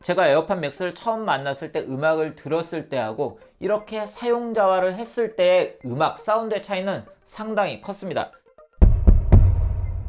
제가 에어팟 맥스를 처음 만났을 때 음악을 들었을 때하고 이렇게 사용자화를 했을 때의 음악 사운드의 차이는 상당히 컸습니다.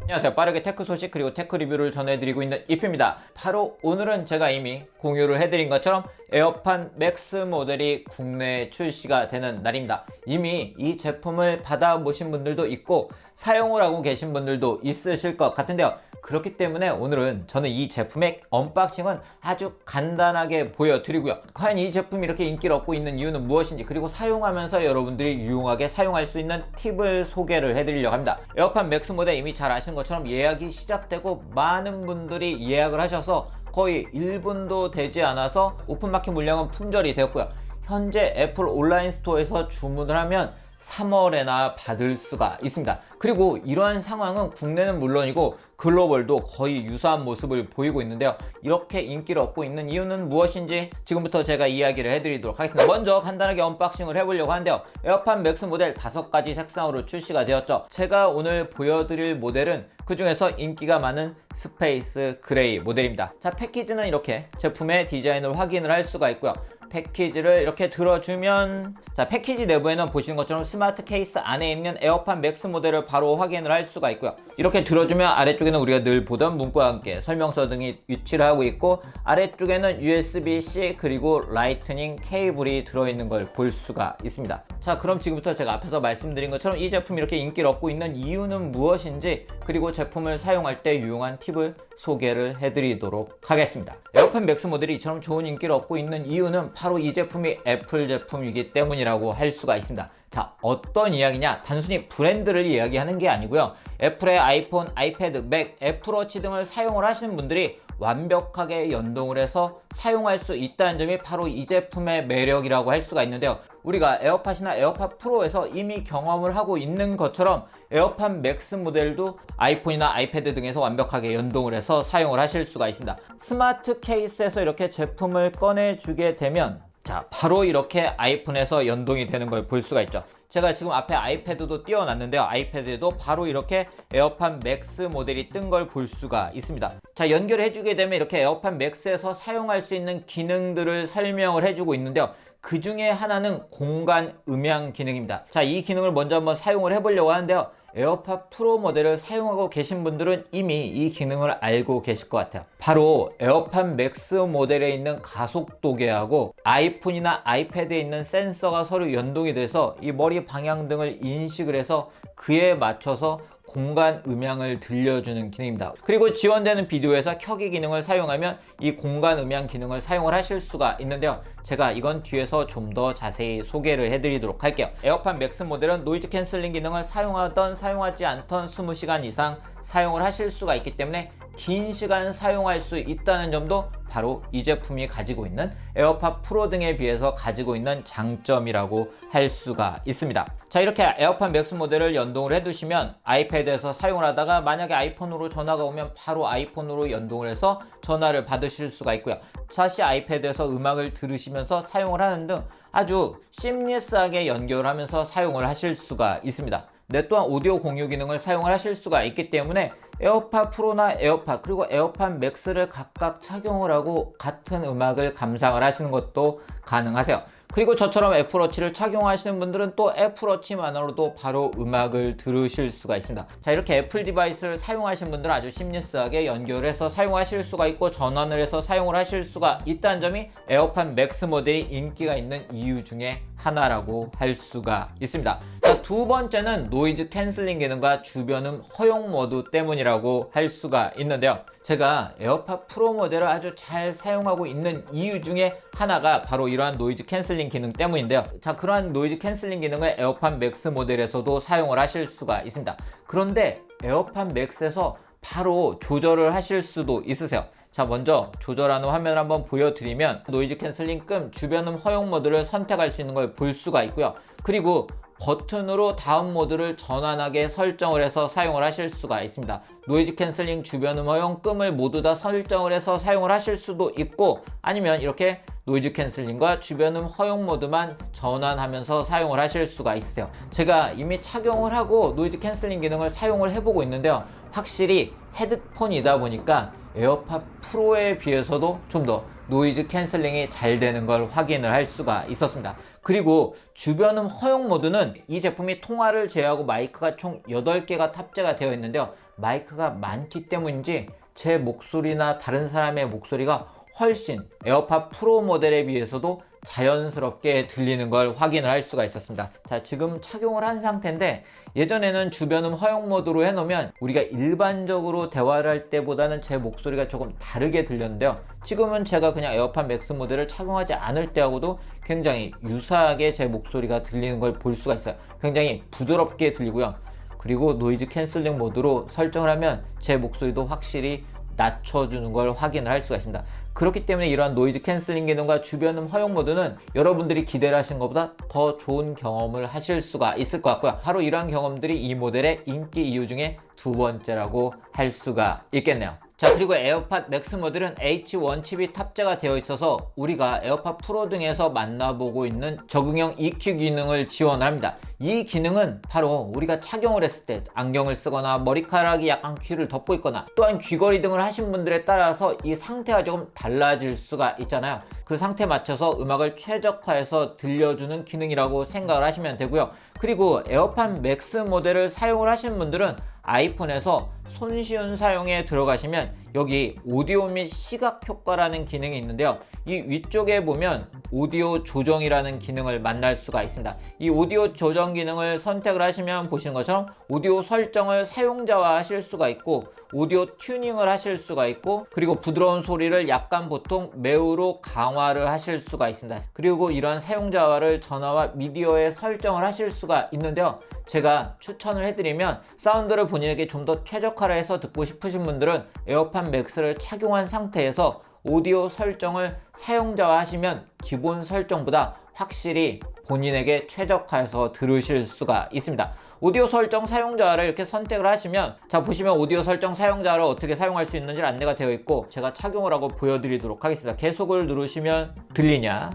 안녕하세요. 빠르게 테크 소식 그리고 테크 리뷰를 전해드리고 있는 이프입니다. 바로 오늘은 제가 이미 공유를 해드린 것처럼 에어팟 맥스 모델이 국내에 출시가 되는 날입니다. 이미 이 제품을 받아보신 분들도 있고 사용을 하고 계신 분들도 있으실 것 같은데요. 그렇기 때문에 오늘은 저는 이 제품의 언박싱은 아주 간단하게 보여드리고요. 과연 이 제품이 이렇게 인기를 얻고 있는 이유는 무엇인지, 그리고 사용하면서 여러분들이 유용하게 사용할 수 있는 팁을 소개를 해드리려고 합니다. 에어팟 맥스 모델 이미 잘 아시는 것처럼 예약이 시작되고 많은 분들이 예약을 하셔서 거의 1분도 되지 않아서 오픈마켓 물량은 품절이 되었고요. 현재 애플 온라인 스토어에서 주문을 하면 3월에나 받을 수가 있습니다. 그리고 이러한 상황은 국내는 물론이고 글로벌도 거의 유사한 모습을 보이고 있는데요. 이렇게 인기를 얻고 있는 이유는 무엇인지 지금부터 제가 이야기를 해드리도록 하겠습니다. 먼저 간단하게 언박싱을 해보려고 하는데요. 에어팟 맥스 모델 5가지 색상으로 출시가 되었죠. 제가 오늘 보여드릴 모델은 그 중에서 인기가 많은 스페이스 그레이 모델입니다. 자, 패키지는 이렇게 제품의 디자인을 확인을 할 수가 있고요. 패키지를 이렇게 들어주면, 자, 패키지 내부에는 보시는 것처럼 스마트 케이스 안에 있는 에어팟 맥스 모델을 바로 확인을 할 수가 있고요. 이렇게 들어주면 아래쪽에는 우리가 늘 보던 문구와 함께 설명서 등이 위치를 하고 있고, 아래쪽에는 USB-C 그리고 라이트닝 케이블이 들어있는 걸 볼 수가 있습니다. 자, 그럼 지금부터 제가 앞에서 말씀드린 것처럼 이 제품이 이렇게 인기를 얻고 있는 이유는 무엇인지, 그리고 제품을 사용할 때 유용한 팁을 소개를 해드리도록 하겠습니다. 에어팟 맥스 모델이 이처럼 좋은 인기를 얻고 있는 이유는 바로 이 제품이 애플 제품이기 때문이라고 할 수가 있습니다. 자, 어떤 이야기냐? 단순히 브랜드를 이야기하는 게 아니고요. 애플의 아이폰, 아이패드, 맥, 애플워치 등을 사용을 하시는 분들이 완벽하게 연동을 해서 사용할 수 있다는 점이 바로 이 제품의 매력이라고 할 수가 있는데요. 우리가 에어팟이나 에어팟 프로에서 이미 경험을 하고 있는 것처럼 에어팟 맥스 모델도 아이폰이나 아이패드 등에서 완벽하게 연동을 해서 사용을 하실 수가 있습니다. 스마트 케이스에서 이렇게 제품을 꺼내주게 되면, 자, 바로 이렇게 아이폰에서 연동이 되는 걸 볼 수가 있죠. 제가 지금 앞에 아이패드도 띄워놨는데요. 아이패드에도 바로 이렇게 에어팟 맥스 모델이 뜬 걸 볼 수가 있습니다. 자, 연결해주게 되면 이렇게 에어팟 맥스에서 사용할 수 있는 기능들을 설명을 해주고 있는데요. 그 중에 하나는 공간 음향 기능입니다. 자, 이 기능을 먼저 한번 사용을 해보려고 하는데요. 에어팟 프로 모델을 사용하고 계신 분들은 이미 이 기능을 알고 계실 것 같아요. 바로 에어팟 맥스 모델에 있는 가속도계하고 아이폰이나 아이패드에 있는 센서가 서로 연동이 돼서 이 머리 방향 등을 인식을 해서 그에 맞춰서 공간 음향을 들려주는 기능입니다. 그리고 지원되는 비디오에서 켜기 기능을 사용하면 이 공간 음향 기능을 사용을 하실 수가 있는데요. 제가 이건 뒤에서 좀 더 자세히 소개를 해드리도록 할게요. 에어팟 맥스 모델은 노이즈 캔슬링 기능을 사용하던 사용하지 않던 20시간 이상 사용을 하실 수가 있기 때문에 긴 시간 사용할 수 있다는 점도 바로 이 제품이 가지고 있는 에어팟 프로 등에 비해서 가지고 있는 장점이라고 할 수가 있습니다. 자, 이렇게 에어팟 맥스 모델을 연동을 해두시면 아이패드에서 사용을 하다가 만약에 아이폰으로 전화가 오면 바로 아이폰으로 연동을 해서 전화를 받으실 수가 있고요. 다시 아이패드에서 음악을 들으시면서 사용을 하는 등 아주 심리스하게 연결을 하면서 사용을 하실 수가 있습니다. 네, 또한 오디오 공유 기능을 사용을 하실 수가 있기 때문에 에어팟 프로나 에어팟 그리고 에어팟 맥스를 각각 착용을 하고 같은 음악을 감상을 하시는 것도 가능하세요. 그리고 저처럼 애플워치를 착용하시는 분들은 또 애플워치만으로도 바로 음악을 들으실 수가 있습니다. 자, 이렇게 애플 디바이스를 사용하시는 분들은 아주 심리스하게 연결해서 사용하실 수가 있고 전환을 해서 사용을 하실 수가 있다는 점이 에어팟 맥스 모델이 인기가 있는 이유 중에 하나라고 할 수가 있습니다. 자, 두 번째는 노이즈 캔슬링 기능과 주변음 허용 모드 때문이라고 할 수가 있는데요. 제가 에어팟 프로 모델을 아주 잘 사용하고 있는 이유 중에 하나가 바로 이러한 노이즈 캔슬링 기능 때문인데요. 자, 그러한 노이즈 캔슬링 기능을 에어팟 맥스 모델에서도 사용을 하실 수가 있습니다. 그런데 에어팟 맥스에서 바로 조절을 하실 수도 있으세요. 자, 먼저 조절하는 화면을 한번 보여드리면 노이즈 캔슬링 끔 주변음 허용 모드를 선택할 수 있는 걸 볼 수가 있고요. 그리고 버튼으로 다음 모드를 전환하게 설정을 해서 사용을 하실 수가 있습니다. 노이즈 캔슬링, 주변음 허용, 끔을 모두 다 설정을 해서 사용을 하실 수도 있고, 아니면 이렇게 노이즈 캔슬링과 주변음 허용 모드만 전환하면서 사용을 하실 수가 있어요. 제가 이미 착용을 하고 노이즈 캔슬링 기능을 사용을 해보고 있는데요. 확실히 헤드폰이다 보니까 에어팟 프로에 비해서도 좀 더 노이즈 캔슬링이 잘 되는 걸 확인을 할 수가 있었습니다. 그리고 주변음 허용 모드는 이 제품이 통화를 제외하고 마이크가 총 8개가 탑재가 되어 있는데요. 마이크가 많기 때문인지 제 목소리나 다른 사람의 목소리가 훨씬 에어팟 프로 모델에 비해서도 자연스럽게 들리는 걸 확인을 할 수가 있었습니다. 자, 지금 착용을 한 상태인데 예전에는 주변음 허용 모드로 해놓으면 우리가 일반적으로 대화를 할 때보다는 제 목소리가 조금 다르게 들렸는데요. 지금은 제가 그냥 에어팟 맥스 모델을 착용하지 않을 때하고도 굉장히 유사하게 제 목소리가 들리는 걸 볼 수가 있어요. 굉장히 부드럽게 들리고요. 그리고 노이즈 캔슬링 모드로 설정을 하면 제 목소리도 확실히 낮춰주는 걸 확인을 할 수가 있습니다. 그렇기 때문에 이러한 노이즈 캔슬링 기능과 주변음 허용 모드는 여러분들이 기대를 하신 것보다 더 좋은 경험을 하실 수가 있을 것 같고요. 바로 이러한 경험들이 이 모델의 인기 이유 중에 두 번째라고 할 수가 있겠네요. 자, 그리고 에어팟 맥스 모델은 H1 칩이 탑재가 되어 있어서 우리가 에어팟 프로 등에서 만나보고 있는 적응형 EQ 기능을 지원합니다. 이 기능은 바로 우리가 착용을 했을 때 안경을 쓰거나 머리카락이 약간 귀를 덮고 있거나 또한 귀걸이 등을 하신 분들에 따라서 이 상태가 조금 달라질 수가 있잖아요. 그 상태에 맞춰서 음악을 최적화해서 들려주는 기능이라고 생각을 하시면 되고요. 그리고 에어팟 맥스 모델을 사용을 하신 분들은 아이폰에서 손쉬운 사용에 들어가시면 여기 오디오 및 시각 효과라는 기능이 있는데요. 이 위쪽에 보면 오디오 조정이라는 기능을 만날 수가 있습니다. 이 오디오 조정 기능을 선택을 하시면 보시는 것처럼 오디오 설정을 사용자화 하실 수가 있고 오디오 튜닝을 하실 수가 있고 그리고 부드러운 소리를 약간 보통 매우로 강화를 하실 수가 있습니다. 그리고 이러한 사용자화를 전화와 미디어에 설정을 하실 수가 있는데요. 제가 추천을 해드리면 사운드를 본인에게 좀 더 최적화를 해서 듣고 싶으신 분들은 에어팟 맥스를 착용한 상태에서 오디오 설정을 사용자화 하시면 기본 설정보다 확실히 본인에게 최적화해서 들으실 수가 있습니다. 오디오 설정 사용자를 이렇게 선택을 하시면 자, 보시면 오디오 설정 사용자를 어떻게 사용할 수 있는지 안내가 되어 있고 제가 착용을 하고 보여드리도록 하겠습니다. 계속을 누르시면 들리냐?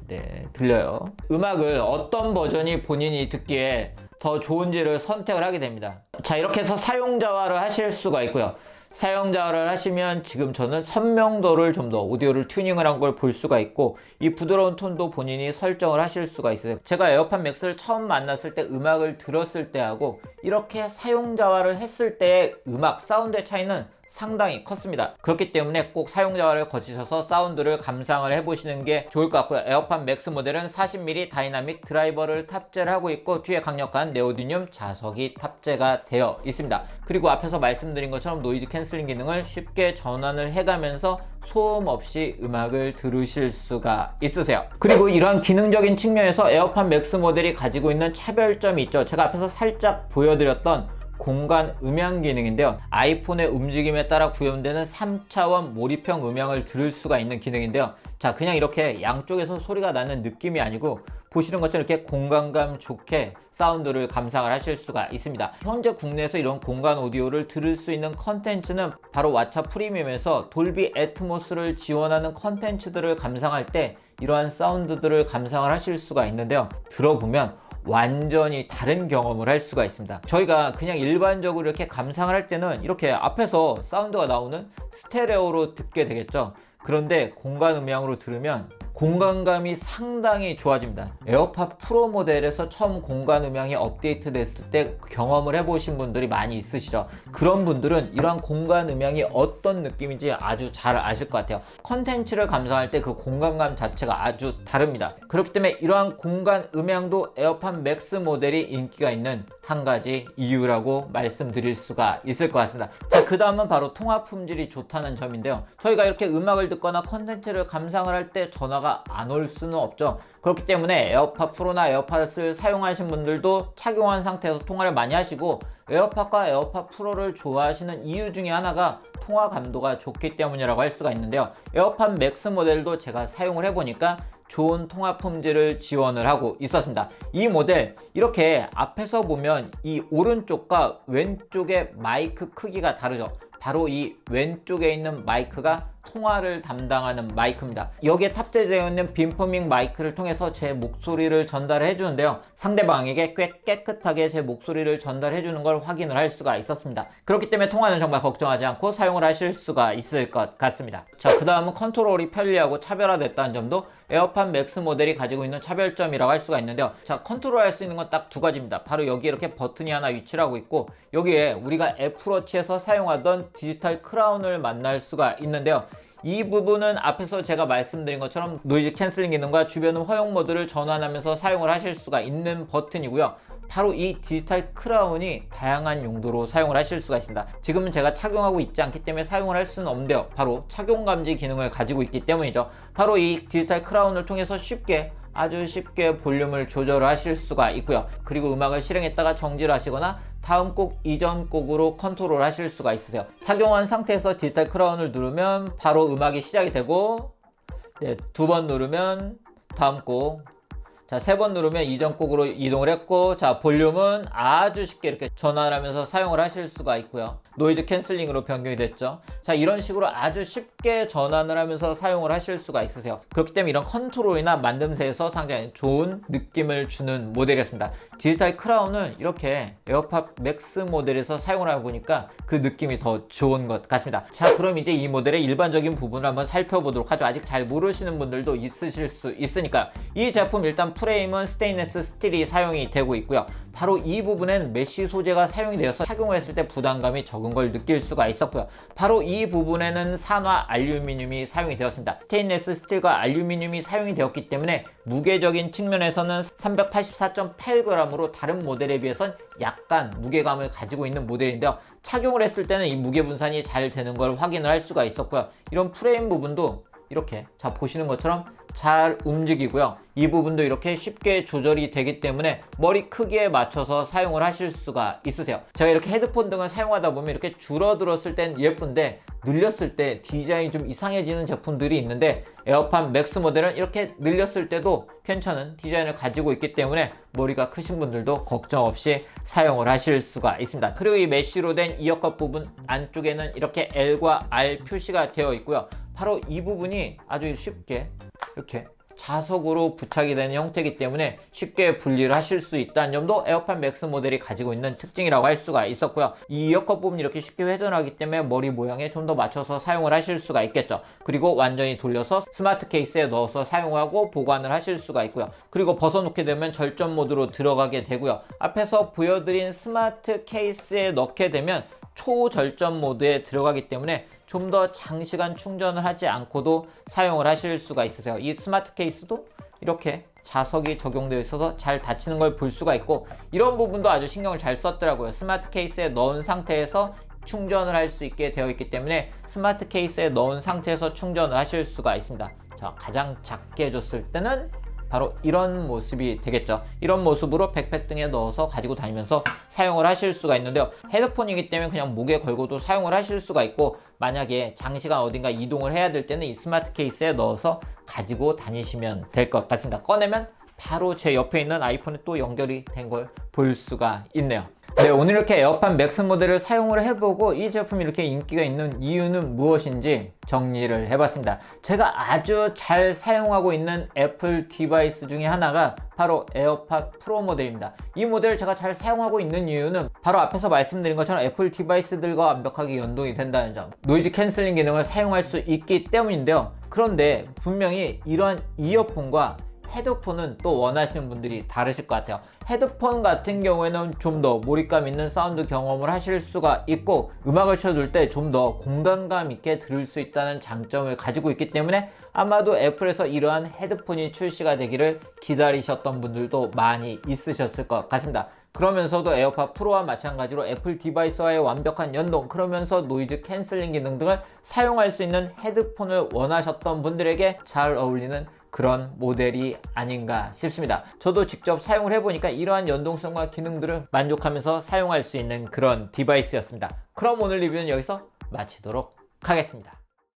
네, 들려요. 음악을 어떤 버전이 본인이 듣기에 더 좋은지를 선택을 하게 됩니다. 자, 이렇게 해서 사용자화를 하실 수가 있고요. 사용자를 하시면 지금 저는 선명도를 좀 더 오디오를 튜닝을 한 걸 볼 수가 있고 이 부드러운 톤도 본인이 설정을 하실 수가 있어요. 제가 에어팟 맥스를 처음 만났을 때 음악을 들었을 때하고 이렇게 사용자화를 했을 때의 음악 사운드의 차이는 상당히 컸습니다. 그렇기 때문에 꼭 사용자화를 거치셔서 사운드를 감상을 해보시는 게 좋을 것 같고요. 에어팟 맥스 모델은 40mm 다이나믹 드라이버를 탑재를 하고 있고 뒤에 강력한 네오디듐 자석이 탑재가 되어 있습니다. 그리고 앞에서 말씀드린 것처럼 노이즈 캔슬링 기능을 쉽게 전환을 해가면서 소음 없이 음악을 들으실 수가 있으세요. 그리고 이러한 기능적인 측면에서 에어팟 맥스 모델이 가지고 있는 차별점이 있죠. 제가 앞에서 살짝 보여드렸던 공간 음향 기능인데요. 아이폰의 움직임에 따라 구현되는 3차원 몰입형 음향을 들을 수가 있는 기능인데요. 자, 그냥 이렇게 양쪽에서 소리가 나는 느낌이 아니고 보시는 것처럼 이렇게 공간감 좋게 사운드를 감상을 하실 수가 있습니다. 현재 국내에서 이런 공간 오디오를 들을 수 있는 컨텐츠는 바로 왓챠 프리미엄에서 돌비 애트모스를 지원하는 컨텐츠들을 감상할 때 이러한 사운드들을 감상을 하실 수가 있는데요. 들어보면 완전히 다른 경험을 할 수가 있습니다. 저희가 그냥 일반적으로 이렇게 감상을 할 때는 이렇게 앞에서 사운드가 나오는 스테레오로 듣게 되겠죠. 그런데 공간 음향으로 들으면 공간감이 상당히 좋아집니다. 에어팟 프로 모델에서 처음 공간 음향이 업데이트 됐을 때 경험을 해보신 분들이 많이 있으시죠. 그런 분들은 이러한 공간 음향이 어떤 느낌인지 아주 잘 아실 것 같아요. 컨텐츠를 감상할 때 그 공간감 자체가 아주 다릅니다. 그렇기 때문에 이러한 공간 음향도 에어팟 맥스 모델이 인기가 있는 한 가지 이유라고 말씀드릴 수가 있을 것 같습니다. 자, 그 다음은 바로 통화 품질이 좋다는 점인데요. 저희가 이렇게 음악을 듣거나 컨텐츠를 감상을 할 때 전화가 안 올 수는 없죠. 그렇기 때문에 에어팟 프로나 에어팟을 사용하신 분들도 착용한 상태에서 통화를 많이 하시고 에어팟과 에어팟 프로를 좋아하시는 이유 중에 하나가 통화 감도가 좋기 때문이라고 할 수가 있는데요. 에어팟 맥스 모델도 제가 사용을 해보니까 좋은 통화 품질을 지원을 하고 있었습니다. 이 모델 이렇게 앞에서 보면 이 오른쪽과 왼쪽의 마이크 크기가 다르죠. 바로 이 왼쪽에 있는 마이크가 통화를 담당하는 마이크입니다. 여기에 탑재되어 있는 빔포밍 마이크를 통해서 제 목소리를 전달해 주는데요. 상대방에게 꽤 깨끗하게 제 목소리를 전달해 주는 걸 확인을 할 수가 있었습니다. 그렇기 때문에 통화는 정말 걱정하지 않고 사용을 하실 수가 있을 것 같습니다. 자, 그 다음은 컨트롤이 편리하고 차별화됐다는 점도 에어팟 맥스 모델이 가지고 있는 차별점이라고 할 수가 있는데요. 자, 컨트롤 할 수 있는 건 딱 두 가지입니다. 바로 여기에 이렇게 버튼이 하나 위치를 하고 있고, 여기에 우리가 애플워치에서 사용하던 디지털 크라운을 만날 수가 있는데요. 이 부분은 앞에서 제가 말씀드린 것처럼 노이즈 캔슬링 기능과 주변음 허용 모드를 전환하면서 사용을 하실 수가 있는 버튼이고요. 바로 이 디지털 크라운이 다양한 용도로 사용을 하실 수가 있습니다. 지금은 제가 착용하고 있지 않기 때문에 사용을 할 수는 없는데요. 바로 착용 감지 기능을 가지고 있기 때문이죠. 바로 이 디지털 크라운을 통해서 아주 쉽게 볼륨을 조절하실 수가 있고요. 그리고 음악을 실행했다가 정지를 하시거나 다음 곡 이전 곡으로 컨트롤 하실 수가 있으세요. 착용한 상태에서 디지털 크라운을 누르면 바로 음악이 시작이 되고, 두 번 누르면 다음 곡, 자, 세 번 누르면 이전 곡으로 이동을 했고, 자, 볼륨은 아주 쉽게 이렇게 전환하면서 사용을 하실 수가 있고요. 노이즈 캔슬링으로 변경이 됐죠. 자, 이런 식으로 아주 쉽게 전환을 하면서 사용을 하실 수가 있으세요. 그렇기 때문에 이런 컨트롤이나 만듦새에서 상당히 좋은 느낌을 주는 모델이었습니다. 디지털 크라운을 이렇게 에어팟 맥스 모델에서 사용을 하고 보니까 그 느낌이 더 좋은 것 같습니다. 자, 그럼 이제 이 모델의 일반적인 부분을 한번 살펴보도록 하죠. 아직 잘 모르시는 분들도 있으실 수 있으니까. 이 제품 일단 프레임은 스테인리스 스틸이 사용이 되고 있고요. 바로 이 부분엔 메쉬 소재가 사용이 되어서 착용을 했을 때 부담감이 적은 걸 느낄 수가 있었고요. 바로 이 부분에는 산화 알루미늄이 사용이 되었습니다. 스테인리스 스틸과 알루미늄이 사용이 되었기 때문에 무게적인 측면에서는 384.8g으로 다른 모델에 비해선 약간 무게감을 가지고 있는 모델인데요. 착용을 했을 때는 이 무게 분산이 잘 되는 걸 확인을 할 수가 있었고요. 이런 프레임 부분도 이렇게 자 보시는 것처럼 잘 움직이고요. 이 부분도 이렇게 쉽게 조절이 되기 때문에 머리 크기에 맞춰서 사용을 하실 수가 있으세요. 제가 이렇게 헤드폰 등을 사용하다 보면 이렇게 줄어들었을 땐 예쁜데 늘렸을 때 디자인이 좀 이상해지는 제품들이 있는데, 에어팟 맥스 모델은 이렇게 늘렸을 때도 괜찮은 디자인을 가지고 있기 때문에 머리가 크신 분들도 걱정 없이 사용을 하실 수가 있습니다. 그리고 이 메쉬로 된 이어컷 부분 안쪽에는 이렇게 L과 R 표시가 되어 있고요. 바로 이 부분이 아주 쉽게 이렇게 자석으로 부착이 되는 형태이기 때문에 쉽게 분리를 하실 수 있다는 점도 에어팟 맥스 모델이 가지고 있는 특징이라고 할 수가 있었고요. 이 이어컷 부분이 이렇게 쉽게 회전하기 때문에 머리 모양에 좀 더 맞춰서 사용을 하실 수가 있겠죠. 그리고 완전히 돌려서 스마트 케이스에 넣어서 사용하고 보관을 하실 수가 있고요. 그리고 벗어놓게 되면 절전 모드로 들어가게 되고요. 앞에서 보여드린 스마트 케이스에 넣게 되면 초절전 모드에 들어가기 때문에 좀 더 장시간 충전을 하지 않고도 사용을 하실 수가 있으세요. 이 스마트 케이스도 이렇게 자석이 적용되어 있어서 잘 닫히는 걸 볼 수가 있고, 이런 부분도 아주 신경을 잘 썼더라고요. 스마트 케이스에 넣은 상태에서 충전을 할 수 있게 되어 있기 때문에 스마트 케이스에 넣은 상태에서 충전을 하실 수가 있습니다. 자, 가장 작게 해줬을 때는 바로 이런 모습이 되겠죠. 이런 모습으로 백팩 등에 넣어서 가지고 다니면서 사용을 하실 수가 있는데요. 헤드폰이기 때문에 그냥 목에 걸고도 사용을 하실 수가 있고, 만약에 장시간 어딘가 이동을 해야 될 때는 이 스마트 케이스에 넣어서 가지고 다니시면 될 것 같습니다. 꺼내면 바로 제 옆에 있는 아이폰에 또 연결이 된 걸 볼 수가 있네요. 네, 오늘 이렇게 에어팟 맥스 모델을 사용을 해보고 이 제품이 이렇게 인기가 있는 이유는 무엇인지 정리를 해봤습니다. 제가 아주 잘 사용하고 있는 애플 디바이스 중에 하나가 바로 에어팟 프로 모델입니다. 이 모델을 제가 잘 사용하고 있는 이유는 바로 앞에서 말씀드린 것처럼 애플 디바이스들과 완벽하게 연동이 된다는 점, 노이즈 캔슬링 기능을 사용할 수 있기 때문인데요. 그런데 분명히 이러한 이어폰과 헤드폰은 또 원하시는 분들이 다르실 것 같아요. 헤드폰 같은 경우에는 좀 더 몰입감 있는 사운드 경험을 하실 수가 있고, 음악을 쳐줄 때 좀 더 공간감 있게 들을 수 있다는 장점을 가지고 있기 때문에 아마도 애플에서 이러한 헤드폰이 출시가 되기를 기다리셨던 분들도 많이 있으셨을 것 같습니다. 그러면서도 에어팟 프로와 마찬가지로 애플 디바이스와의 완벽한 연동, 그러면서 노이즈 캔슬링 기능 등을 사용할 수 있는 헤드폰을 원하셨던 분들에게 잘 어울리는 그런 모델이 아닌가 싶습니다. 저도 직접 사용을 해보니까 이러한 연동성과 기능들을 만족하면서 사용할 수 있는 그런 디바이스였습니다. 그럼 오늘 리뷰는 여기서 마치도록 하겠습니다.